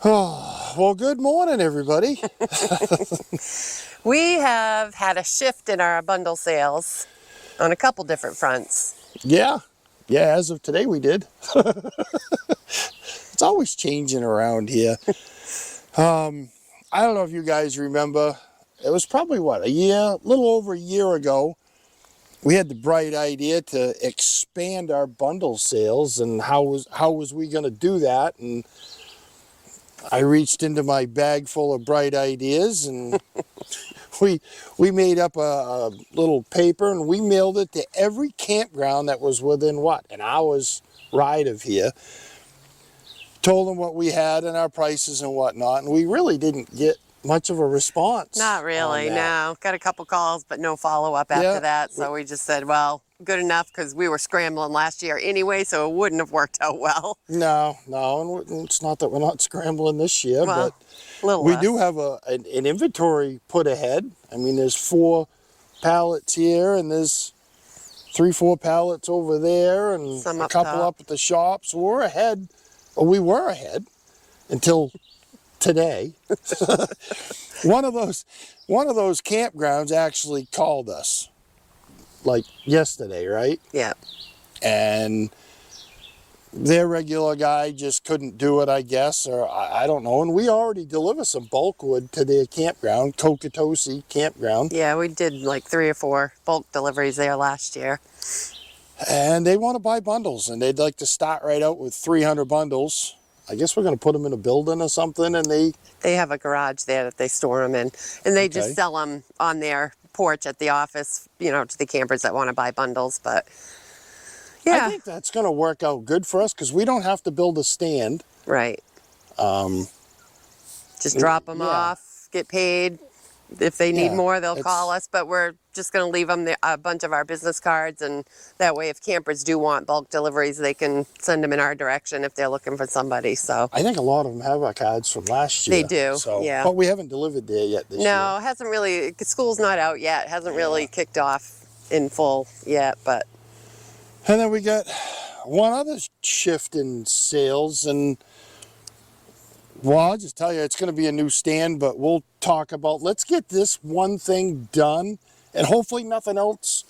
Oh, well, good morning, everybody. We have had a shift in our bundle sales on a couple different fronts. Yeah, as of today we did. It's always changing around here. I don't know if you guys remember, it was probably what, a little over a year ago, we had the bright idea to expand our bundle sales, and how was we going to do that? And I reached into my bag full of bright ideas, and we made up a little paper, and we mailed it to every campground that was within what, an hour's ride of here. Told them what we had and our prices and whatnot, and we really didn't get much of a response. Not really, no. Got a couple calls, but no follow-up after that. So we just said, well, good enough, because we were scrambling last year anyway, so it wouldn't have worked out well. No, and it's not that we're not scrambling this year, Well, but we do have an inventory put ahead. I mean, there's 4 pallets here, and there's 3-4 pallets over there, and some a couple up at the shop. So we're ahead, or we were ahead until today. one of those campgrounds actually called us, like yesterday, right? Yeah. And their regular guy just couldn't do it, I guess, or I don't know. And we already delivered some bulk wood to their campground, Kokatosi campground. Yeah, we did like 3 or 4 bulk deliveries there last year. And they want to buy bundles, and they'd like to start right out with 300 bundles. I guess we're going to put them in a building or something, and they have a garage there that they store them in, and they just sell them on their porch at the office, you know, to the campers that want to buy bundles. But yeah, I think that's going to work out good for us, because we don't have to build a stand. Right. Just drop them off, get paid. If they need more, they'll call us, but we're just going to leave them a bunch of our business cards, and that way if campers do want bulk deliveries, they can send them in our direction if they're looking for somebody. So I think a lot of them have our cards from last year. They do, yeah. But we haven't delivered there yet this year. No, it hasn't really, school's not out yet. It hasn't really kicked off in full yet, but. And then we got one other shift in sales, and well, I'll just tell you, it's going to be a new stand, but we'll talk about, let's get this one thing done, and hopefully nothing else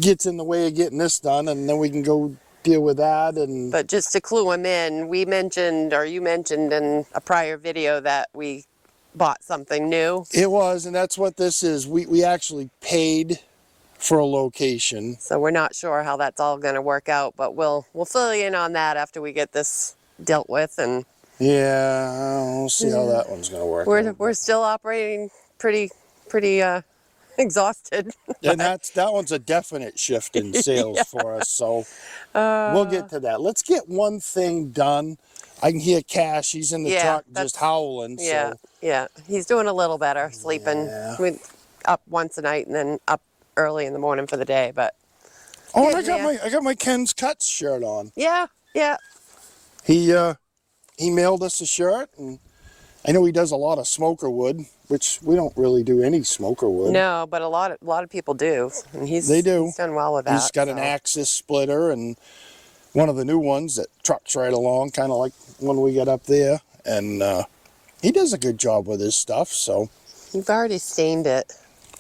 gets in the way of getting this done, and then we can go deal with that. And but just to clue them in, we mentioned, or you mentioned in a prior video, that we bought something new. It was, and that's what this is. We actually paid for a location. So we're not sure how that's all going to work out, but we'll fill you in on that after we get this dealt with. And yeah, we'll see how that one's going to work. We're still operating pretty exhausted. And that one's a definite shift in sales for us. So we'll get to that. Let's get one thing done. I can hear Cash. He's in the truck just howling. Yeah. He's doing a little better, sleeping. Up once a night and then up early in the morning for the day. But oh, and I got my Ken's Cuts shirt on. Yeah. He mailed us a shirt, and I know he does a lot of smoker wood, which we don't really do any smoker wood. No, but a lot of people do, and he's done well with that. He's got an axis splitter, and one of the new ones that trucks right along, kind of like one we got up there, and he does a good job with his stuff. So you've already stained it.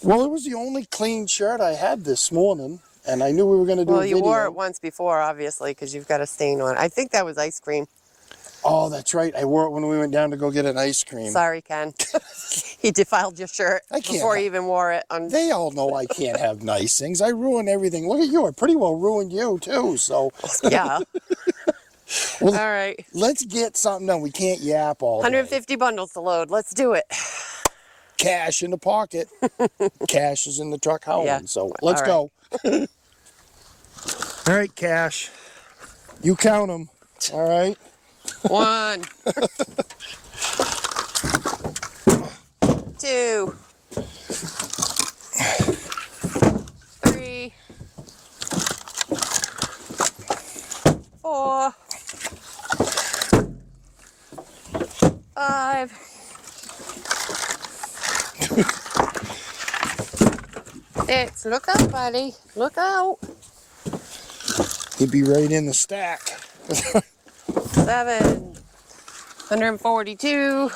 Well, it was the only clean shirt I had this morning, and I knew we were going to do a video. Well, you wore it once before, obviously, because you've got a stain on it. I think that was ice cream. Oh, that's right. I wore it when we went down to go get an ice cream. Sorry, Ken. He defiled your shirt before he even wore it. They all know I can't have nice things. I ruin everything. Look at you. I pretty well ruined you, too. So yeah. Well, all right. Let's get something done. We can't yap all day. 150 bundles to load. Let's do it. Cash in the pocket. Cash is in the truck howling. So let's go. All right, Cash. You count them. All right. 1, 2, 3, 4, 5, 6. Look out, buddy. Look out. He'd be right in the stack. 7, 142.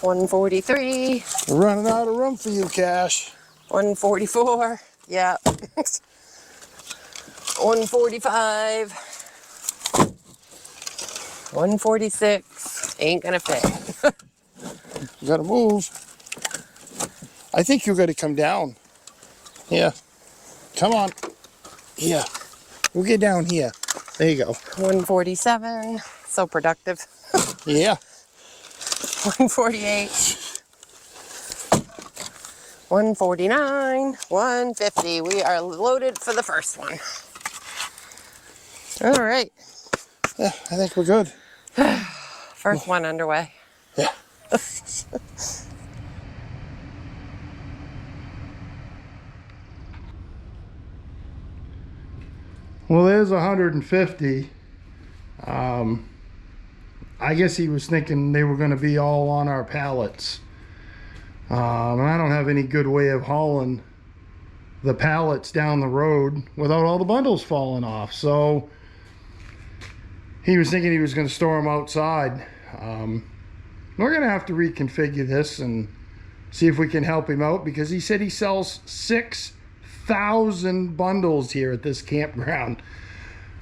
143. We're running out of room for you, Cash. 144. Yeah. 145. 146. Ain't gonna fit. You gotta move. I think you're gonna come down. Here. Come on. Here. We'll get down here. There you go. 147. So productive. Yeah. 148. 149. 150. We are loaded for the first one. All right. Yeah, I think we're good. First one underway. Yeah. Well, there's 150. I guess he was thinking they were going to be all on our pallets. And I don't have any good way of hauling the pallets down the road without all the bundles falling off. So he was thinking he was going to store them outside. We're going to have to reconfigure this and see if we can help him out, because he said he sells 6,000 bundles here at this campground.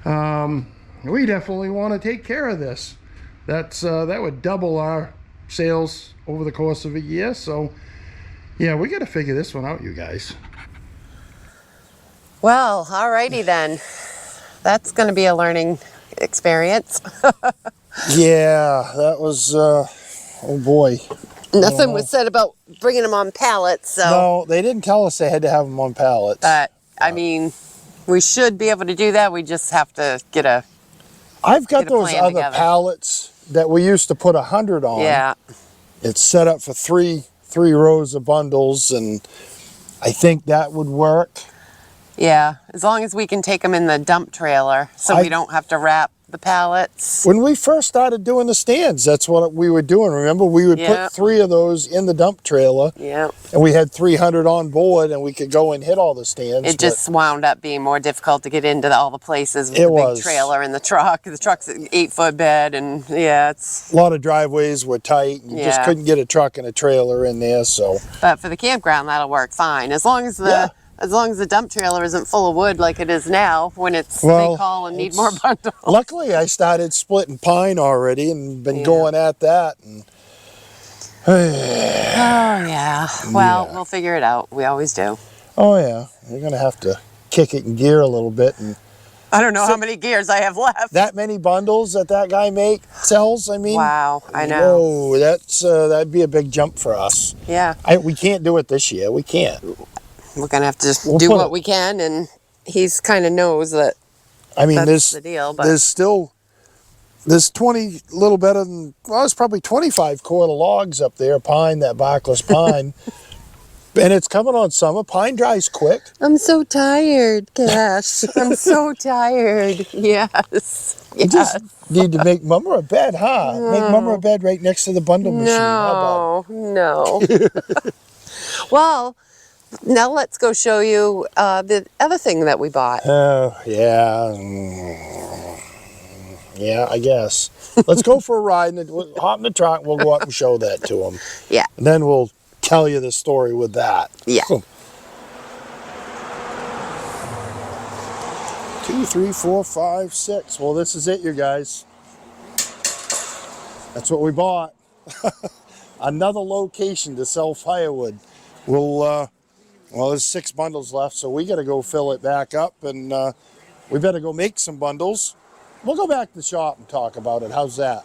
We definitely want to take care of this. That would double our sales over the course of a year. So yeah, we got to figure this one out, you guys. Well, alrighty then. That's going to be a learning experience. Yeah, that was, oh boy. Nothing was said about bringing them on pallets, so. No, they didn't tell us they had to have them on pallets. But, I mean, we should be able to do that. We just have to get a I've got get a those plan other together. pallets that we used to put 100 on. Yeah. It's set up for three rows of bundles, and I think that would work. Yeah, as long as we can take them in the dump trailer so we don't have to wrap the pallets. When we first started doing the stands, that's what we were doing. Remember, we would put 3 of those in the dump trailer. Yeah. And we had 300 on board, and we could go and hit all the stands. It just wound up being more difficult to get into all the places with the big trailer and the truck. The truck's an 8-foot bed, and yeah, it's... A lot of driveways were tight. You just couldn't get a truck and a trailer in there, so... But for the campground, that'll work fine. As long as the... As long as the dump trailer isn't full of wood like it is now when it's they call and need more bundles. Luckily, I started splitting pine already and been going at that. And, oh, yeah. Well, we'll figure it out. We always do. Oh, yeah. We're going to have to kick it in gear a little bit. And I don't know how many gears I have left. That many bundles that guy sells, I mean. Wow, I know. Whoa, that'd be a big jump for us. Yeah. We can't do it this year. We can't. We're going to have to just do what we can, and he's kind of knows that that's the deal. But there's 20, little better than, well, it's probably 25 quarter logs up there, pine, that barkless pine. And it's coming on summer. Pine dries quick. I'm so tired, Cash. I'm so tired. Yes. You just need to make Mama a bed, huh? No. Make Mama a bed right next to the bundle machine. No. Well, now let's go show you the other thing that we bought. Oh, yeah. Yeah, I guess. Let's go for a ride and we'll hop in the truck and we'll go up and show that to them. Yeah. And then we'll tell you the story with that. Yeah. 2, 3, 4, 5, 6. Well, this is it, you guys. That's what we bought. Another location to sell firewood. Well, there's 6 bundles left, so we got to go fill it back up, and we better go make some bundles. We'll go back to the shop and talk about it. How's that?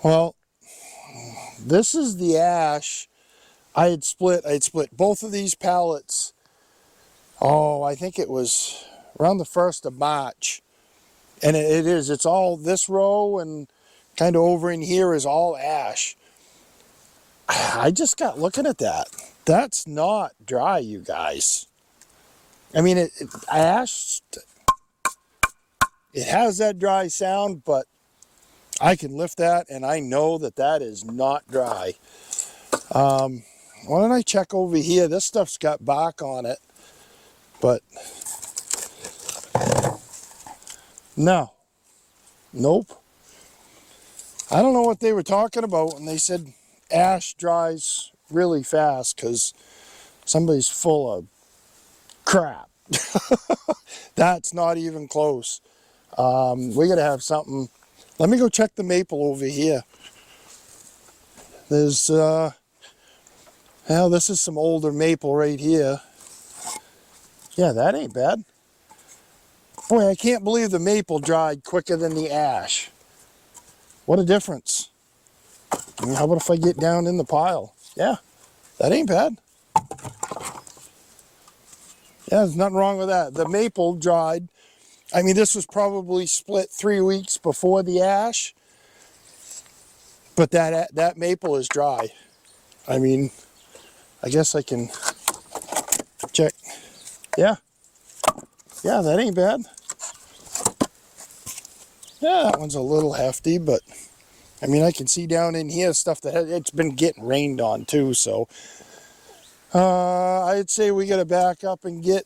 Well, this is the ash. I had split both of these pallets. Oh, I think it was around the 1st of March. And it's all this row and kind of over in here is all ash. I just got looking at that. That's not dry, you guys. I mean, ash, it has that dry sound, but I can lift that and I know that is not dry. Why don't I check over here? This stuff's got bark on it. But no, nope. I don't know what they were talking about when they said ash dries really fast because somebody's full of crap. That's not even close. We gotta have something. Let me go check the maple over here. There's, well, this is some older maple right here. Yeah, that ain't bad. Boy, I can't believe the maple dried quicker than the ash. What a difference. I mean, how about if I get down in the pile? Yeah, that ain't bad. Yeah, there's nothing wrong with that. The maple dried. I mean, this was probably split 3 weeks before the ash, but that maple is dry. I mean, I guess I can check. Yeah, yeah, that ain't bad. Yeah, that one's a little hefty, but I mean, I can see down in here stuff that it's been getting rained on too, so I'd say we got to back up and get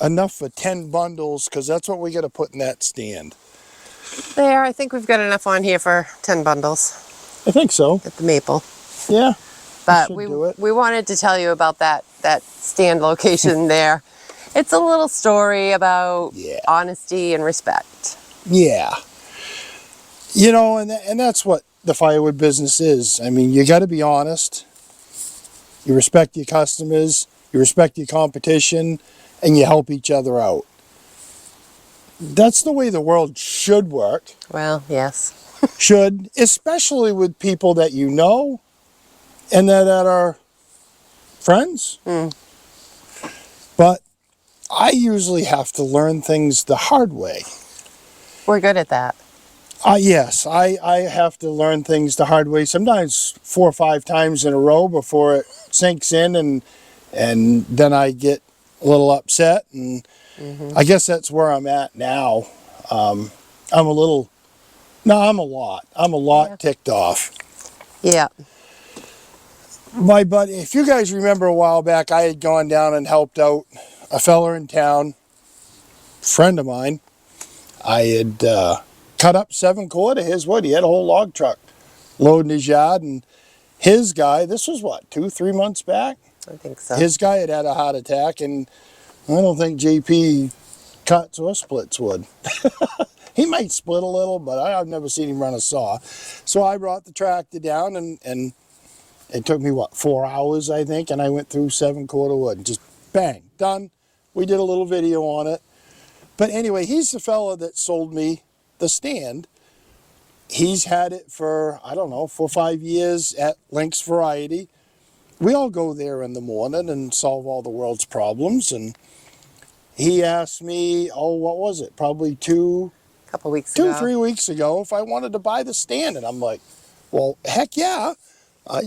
enough for 10 bundles because that's what we got to put in that stand. There, I think we've got enough on here for 10 bundles. I think so. At the maple. Yeah. But we wanted to tell you about that stand location there. It's a little story about honesty and respect. Yeah. You know, and that's what the firewood business is. I mean, you got to be honest. You respect your customers, you respect your competition, and you help each other out. That's the way the world should work. Well, yes. Should, especially with people that you know and that are friends. But I usually have to learn things the hard way. We're good at that. Yes, I have to learn things the hard way, sometimes 4 or 5 times in a row before it sinks in, and then I get a little upset, and I guess that's where I'm at now. I'm a lot ticked off. Yeah. My buddy, if you guys remember a while back, I had gone down and helped out a fella in town, friend of mine. I had cut up 7 cord of his wood. He had a whole log truck loading his yard, and his guy, this was what, 2-3 months back? I think so. His guy had a heart attack, and I don't think JP cuts or splits wood. He might split a little, but I've never seen him run a saw. So I brought the tractor down, and it took me, what, 4 hours, I think, and I went through 7 cord of wood. Just bang, done. We did a little video on it. But anyway, he's the fella that sold me the stand. He's had it for, I don't know, 4 or 5 years at Link's Variety. We all go there in the morning and solve all the world's problems. And he asked me, oh, what was it? Probably 2, couple weeks ago. 2-3 weeks ago, if I wanted to buy the stand. And I'm like, well, heck yeah. I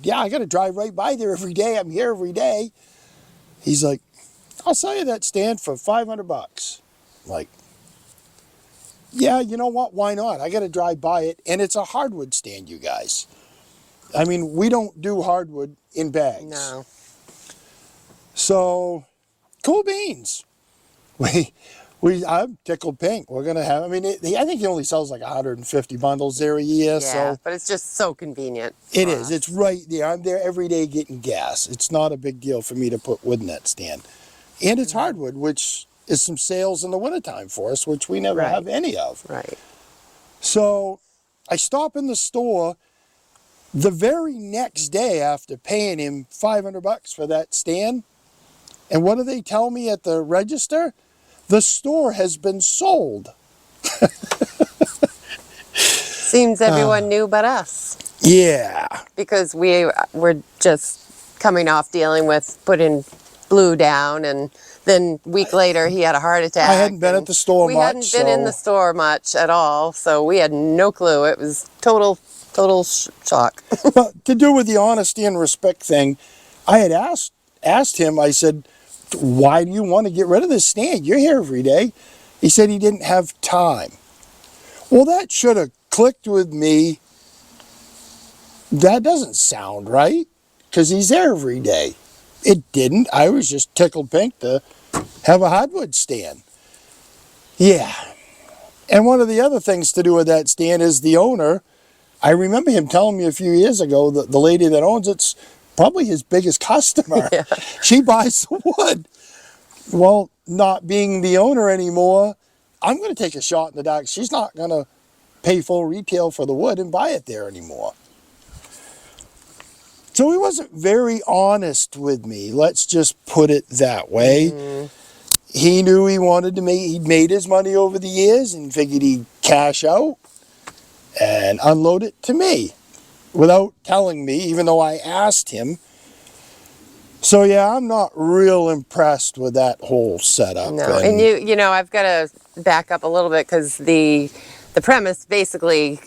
got to drive right by there every day. I'm here every day. He's like, I'll sell you that stand for $500. I'm like, yeah, you know what? Why not? I got to drive by it. And it's a hardwood stand, you guys. I mean, we don't do hardwood in bags. No. So, cool beans. I'm tickled pink. We're going to have, I mean, I think he only sells like 150 bundles there a year. Yeah, so but it's just so convenient. It is. It's right there. I'm there every day getting gas. It's not a big deal for me to put wood in that stand. And it's hardwood, which is some sales in the wintertime for us, which we never have any of. Right. So I stop in the store the very next day after paying him $500 for that stand. And what do they tell me at the register? The store has been sold. Seems everyone knew but us. Yeah. Because we were just coming off dealing with putting glue down, and then a week later he had a heart attack. I hadn't been at the store much. We hadn't been in the store much at all, so we had no clue. It was total shock. But to do with the honesty and respect thing, I had asked him, I said, why do you want to get rid of this stand? You're here every day. He said he didn't have time. Well, that should have clicked with me. That doesn't sound right, because he's there every day. It didn't. I was just tickled pink to have a hardwood stand. Yeah. And one of the other things to do with that stand is the owner, I remember him telling me a few years ago that the lady that owns it's probably his biggest customer. Yeah. She buys the wood. Well, not being the owner anymore, I'm going to take a shot in the dark. She's not going to pay full retail for the wood and buy it there anymore. So he wasn't very honest with me. Let's just put it that way. He knew he wanted to make, he'd made his money over the years and figured he'd cash out and unload it to me without telling me, even though I asked him. So yeah, I'm not real impressed with that whole setup. No, and you know, I've got to back up a little bit because the premise basically,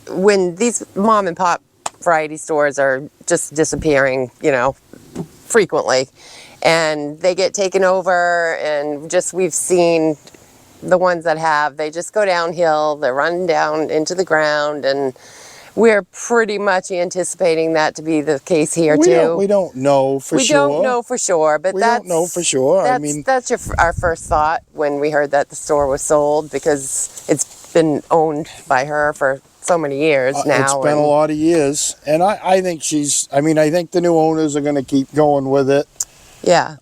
when these mom and pop variety stores are just disappearing, you know, frequently, and they get taken over, and just we've seen the ones that have, they just go downhill, they're run down into the ground, and we're pretty much anticipating that to be the case here too. We don't know for sure. We don't know for sure, but we don't know for sure. I mean, that's our first thought when we heard that the store was sold, because it's been owned by her for so many years now. It's been a lot of years, and I think she's. I mean, I think the new owners are going to keep going with it. Yeah.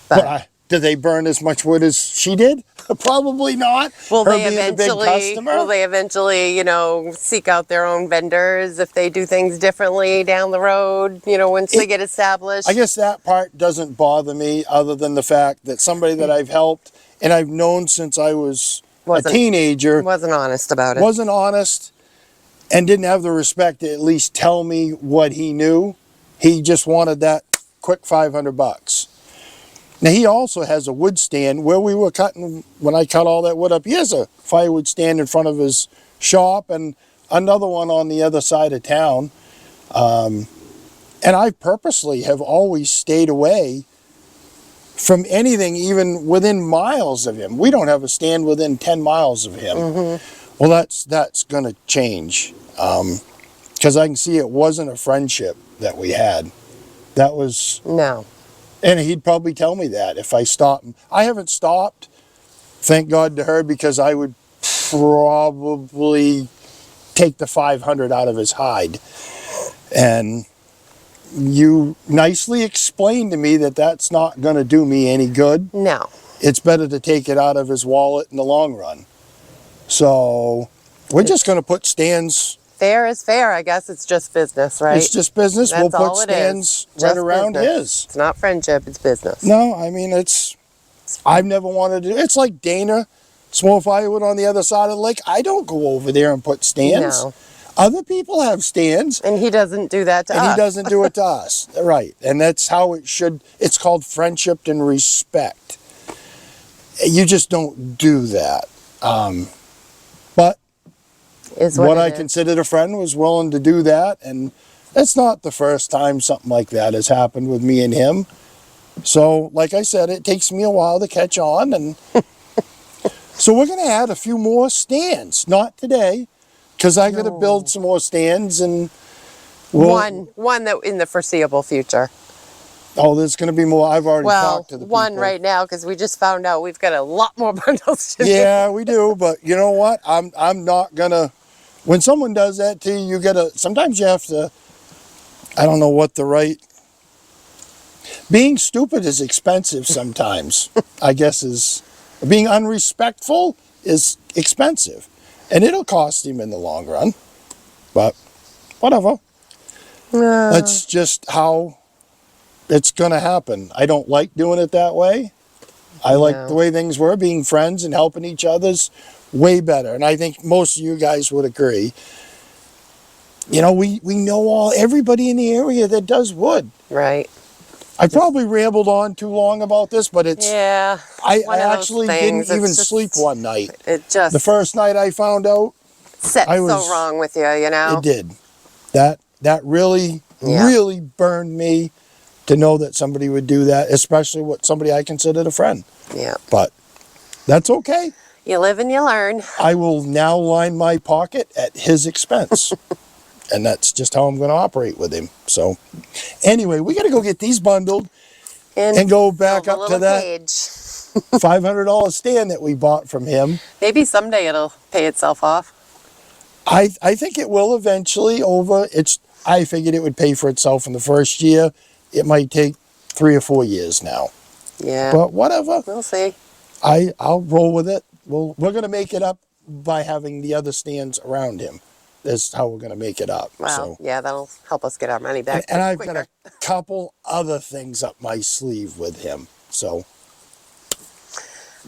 But did they burn as much wood as she did? Probably not. Will Her they being the big eventually? customer? Will they eventually, you know, seek out their own vendors if they do things differently down the road? You know, once they get established. I guess that part doesn't bother me, other than the fact that somebody that I've helped and I've known since I was a teenager wasn't honest about it. Wasn't honest, and didn't have the respect to at least tell me what he knew. He just wanted that quick $500. Now he also has a wood stand where we were cutting, when I cut all that wood up, he has a firewood stand in front of his shop and another one on the other side of town. And I purposely have always stayed away from anything even within miles of him. We don't have a stand within 10 miles of him. Well, that's going to change, because I can see it wasn't a friendship that we had. That was... No. And he'd probably tell me that if I stopped. I haven't stopped, thank God to her, because I would probably take the 500 out of his hide. And you nicely explained to me that that's not going to do me any good. No. It's better to take it out of his wallet in the long run. So we're just going to put stands. Fair is fair. I guess it's just business, right? It's just business. That's we'll put all it stands is. right Just around business. his. It's not friendship, it's business. No, I mean, I've never wanted to. It's like Dana, small firewood on the other side of the lake. I don't go over there and put stands. No. Other people have stands. And he doesn't do that to us. And he doesn't do it to us. Right. And that's how it should. It's called friendship and respect. You just don't do that. But what I considered a friend was willing to do that. And it's not the first time something like that has happened with me and him. So, like I said, it takes me a while to catch on. And so we're going to add a few more stands. Not today, because I got to build some more stands. And one that in the foreseeable future. Oh, there's going to be more. I've already talked to the people. One right now, because we just found out we've got a lot more bundles to Yeah, we do. But you know what? I'm not going to. When someone does that to you, you got to. Sometimes you have to. I don't know what the right. Being stupid is expensive sometimes. I guess is. Being unrespectful is expensive, and it'll cost him in the long run. But whatever. That's just how it's going to happen. I don't like doing it that way. I like the way things were, being friends and helping each other's way better. And I think most of you guys would agree. You know, we know everybody in the area that does wood. Right. I probably rambled on too long about this, but it's... Yeah. I actually didn't even sleep one night. It just... The first night I found out... Set so wrong with you, you know? It did. That really, really burned me to know that somebody would do that, especially with somebody I considered a friend. Yeah. But that's okay. You live and you learn. I will now line my pocket at his expense. And that's just how I'm going to operate with him. So anyway, we got to go get these bundled and go back up to that cage. $500 stand that we bought from him. Maybe someday it'll pay itself off. I think it will eventually. I figured it would pay for itself in the first year. It might take 3 or 4 years now. Yeah. But whatever. We'll see. I'll roll with it. We're going to make it up by having the other stands around him. That's how we're going to make it up. Wow. So. Yeah, that'll help us get our money back. And I've got a couple other things up my sleeve with him. So.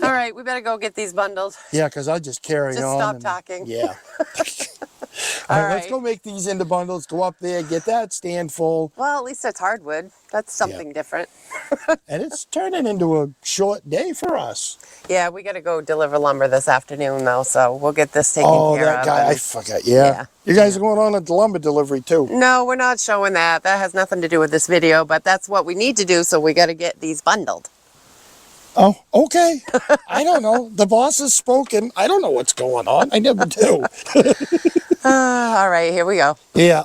All right, we better go get these bundled. Yeah, because I'll just carry on. Just stop talking. Yeah. All right, let's go make these into bundles, go up there, get that stand full. Well, at least it's hardwood. That's something different. And it's turning into a short day for us. Yeah, we got to go deliver lumber this afternoon, though, so we'll get this taken care of. Oh, that guy, I forgot. Yeah. You guys are going on a lumber delivery, too. No, we're not showing that. That has nothing to do with this video, but that's what we need to do, so we got to get these bundled. Oh, okay. I don't know. The boss has spoken. I don't know what's going on. I never do. All right, here we go. Yeah.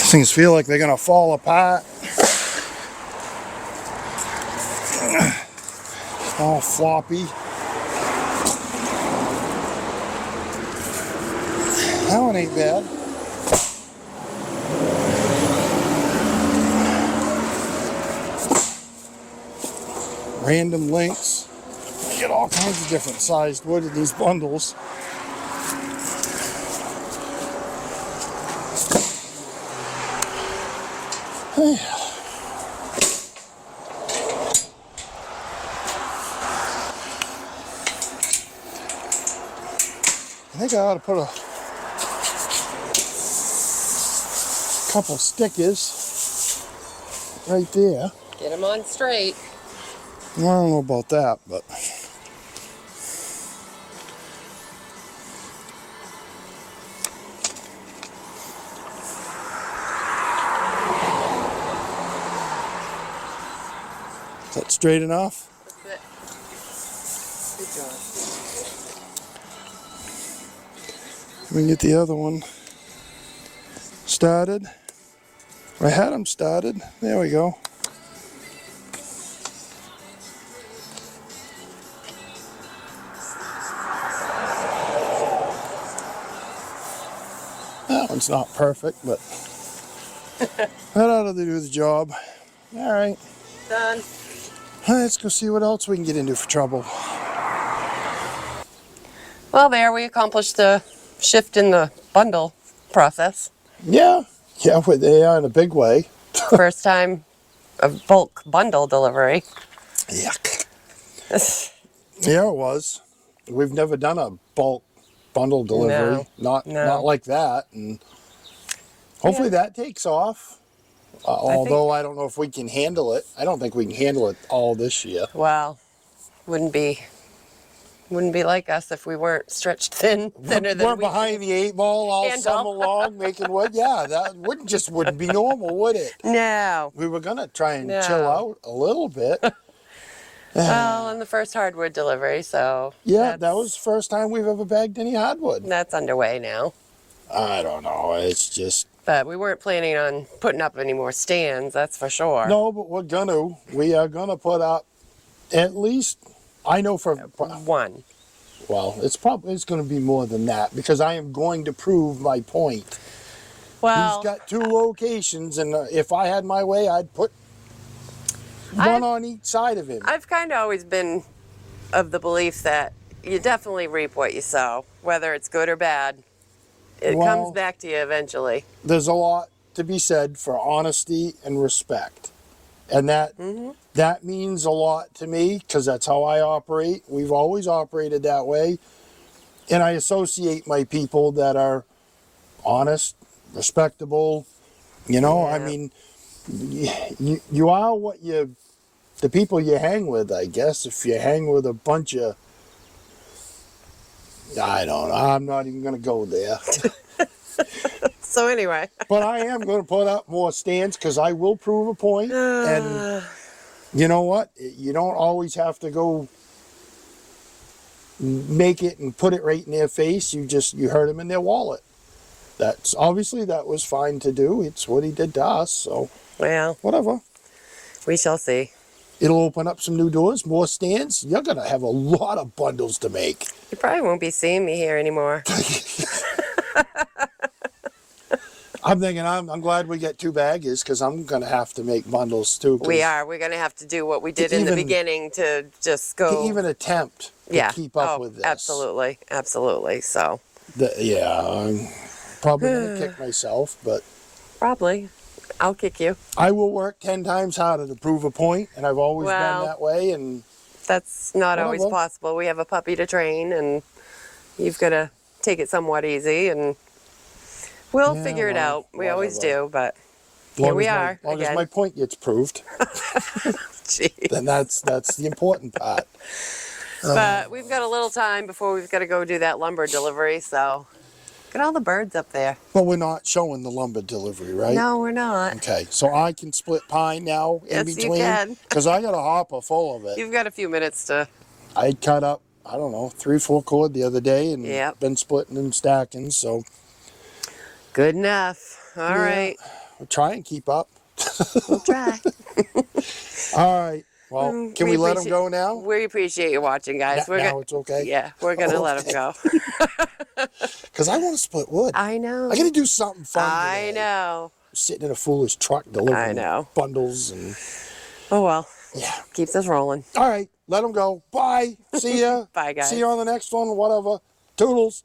Things feel like they're going to fall apart. All floppy. That one ain't bad. Random lengths. You get all kinds of different sized wood in these bundles. I think I ought to put a couple stickers right there. Get them on straight. I don't know about that, but is that straight enough? That's it. Good job. We can get the other one started. I had them started. There we go. That one's not perfect, but that ought to do the job. All right. Done. Let's go see what else we can get into for trouble. Well, there we accomplished the shift in the bundle process. Yeah, yeah, they are in a big way. First time a bulk bundle delivery. Yuck. Yeah, it was. We've never done a bulk bundle delivery. No, Not no. like that, and hopefully that takes off. Although I don't know if we can handle it. I don't think we can handle it all this year. Well, wouldn't be like us if we weren't stretched thinner than We're we behind the 8 ball all handle. summer long making wood. Yeah, that wouldn't be normal, would it? No. We were gonna try and No. chill out a little bit. Well, and the first hardwood delivery, so Yeah, that was the first time we've ever bagged any hardwood. that's underway now. I don't know. It's just But we weren't planning on putting up any more stands, that's for sure. no, but we are gonna put up at least. I know for One. well, it's going to be more than that because I am going to prove my point. Well, He's got 2 locations, and if I had my way, I'd put one on each side of him. I've kind of always been of the belief that you definitely reap what you sow, whether it's good or bad. It comes back to you eventually. There's a lot to be said for honesty and respect, and that means a lot to me because that's how I operate. We've always operated that way, and I associate my people that are honest, respectable. You know, I mean, you are what the people you hang with, I guess. If you hang with a bunch of, I don't know, I'm not even going to go there. So anyway. But I am going to put up more stands because I will prove a point. And you know what? You don't always have to go make it and put it right in their face. You hurt them in their wallet. That was fine to do. It's what he did to us. So, Well, whatever. we shall see. It'll open up some new doors, more stands. You're going to have a lot of bundles to make. You probably won't be seeing me here anymore. I'm thinking I'm glad we get 2 baggers because I'm going to have to make bundles too. We are. We're going to have to do what we did in the beginning to just go. To even attempt to keep up with this. Absolutely. Absolutely. So. I'm probably going to kick myself, but. Probably. I'll kick you. I will work 10 times harder to prove a point, and I've always been that way. And that's not always possible. We have a puppy to train, and you've got to take it somewhat easy, and we'll figure it out. We always do, but here we are. As long as my point gets proved, then that's the important part. But we've got a little time before we've got to go do that lumber delivery, so look at all the birds up there. But we're not showing the lumber delivery, right? No, we're not. Okay, so I can split pine now in between? Yes, you can. Because I got a hopper full of it. You've got a few minutes to... I cut up, I don't know, 3-4 cord the other day and been splitting and stacking, so... Good enough. All right. We'll try and keep up. We'll try. All right. Well, can we let them go now? We appreciate you watching, guys. Now it's okay? Yeah, we're going to let them go. Because I want to split wood. I know. I got to do something fun today. I know. Sitting in a foolish truck delivering bundles and... Oh, well. Yeah. Keeps us rolling. All right. Let them go. Bye. See ya. Bye, guys. See you on the next one. Whatever. Toodles.